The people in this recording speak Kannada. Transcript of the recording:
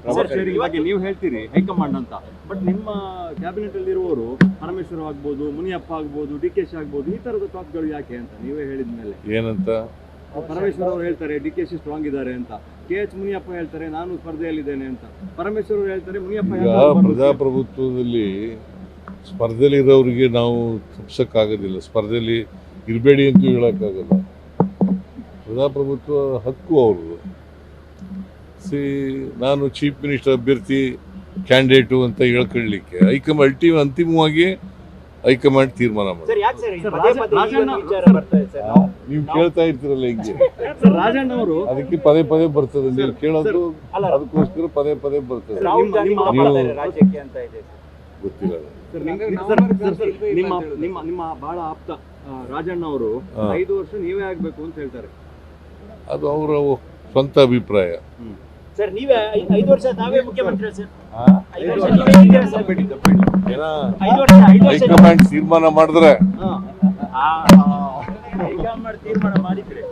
ಪವರ್ ಶೇರಿಂಗ್ ಬಗ್ಗೆ ನೀವು ಹೇಳ್ತೀರಿ ಹೈಕಮಾಂಡ್ ಅಂತ, ಬಟ್ ನಿಮ್ಮ ಕ್ಯಾಬಿನೆಟ್ ಅಲ್ಲಿ ಇರುವವರು ಪರಮೇಶ್ವರ್ ಆಗ್ಬೋದು, ಮುನಿಯಪ್ಪ ಆಗ್ಬೋದು, DKಶಿ ಆಗ್ಬೋದು, ಈ ತರದ ಟಾಕ್ಗಳು ಯಾಕೆ ಅಂತ ನೀವೇ ಹೇಳಿದ್ಮೇಲೆ ಏನಂತ ಪರಮೇಶ್ವರ್ ಅವರು ಹೇಳ್ತಾರೆ DKಶಿ ಸ್ಟ್ರಾಂಗ್ ಇದ್ದಾರೆ ಅಂತ, KH ಮುನಿಯಪ್ಪ ಹೇಳ್ತಾರೆ ನಾನು ಸ್ಪರ್ಧೆಯಲ್ಲಿದ್ದೇನೆ ಅಂತ, ಪರಮೇಶ್ವರ್ ಅವರು ಹೇಳ್ತಾರೆ ಮುನಿಯಪ್ಪ ಈಗ ಪ್ರಜಾಪ್ರಭುತ್ವದಲ್ಲಿ ಸ್ಪರ್ಧೆಯಲ್ಲಿ ಇರೋರಿಗೆ ನಾವು ತಪ್ಸಕ್ಕಾಗೋದಿಲ್ಲ, ಸ್ಪರ್ಧೆಯಲ್ಲಿ ಇರಬೇಡಿ ಅಂತೂ ಹೇಳೋಕ್ಕಾಗಲ್ಲ. ಪ್ರಜಾಪ್ರಭುತ್ವ ಹಕ್ಕು ಅವ್ರದ್ದು. ನಾನು ಚೀಫ್ ಮಿನಿಸ್ಟರ್ ಅಭ್ಯರ್ಥಿ ಕ್ಯಾಂಡಿಡೇಟು ಅಂತ ಹೇಳ್ಕೊಳ್ಳಿಕ್ಕೆ ಅಂತಿಮವಾಗಿ ಹೈಕಮಾಂಡ್ ತೀರ್ಮಾನ ಮಾಡಿ. ನೀವು ಕೇಳ್ತಾ ಇರ್ತೀರಲ್ಲ ಹಿಂಗೆ, ರಾಜಣ್ಣ ಅವರು ಅದಕ್ಕೆ ಪದೇ ಪದೇ ಬರ್ತದೆ, ನೀವು ಕೇಳೋದು ಅದಕ್ಕೋಸ್ಕರ ಪದೇ ಪದೇ ಬರ್ತದೆ. ಗೊತ್ತಿಲ್ಲ ನಿಮ್ಮ ಬಹಳ ಆಪ್ತ ರಾಜಣ್ಣ ಅವರು 5 ವರ್ಷ ನೀವೇ ಆಗ್ಬೇಕು ಅಂತ ಹೇಳ್ತಾರೆ. ಅದು ಅವರ ಸ್ವಂತ ಅಭಿಪ್ರಾಯ. ಸರ್ ನೀವೇ 5 ವರ್ಷ ನಾವೇ ಮುಖ್ಯಮಂತ್ರಿ ಸರ್. ಹೈಕಮಾಂಡ್ ತೀರ್ಮಾನ ಮಾಡಿದ್ರೆ ಹೈಕಮಾಂಡ್ ತೀರ್ಮಾನ ಮಾಡಿದ್ರೆ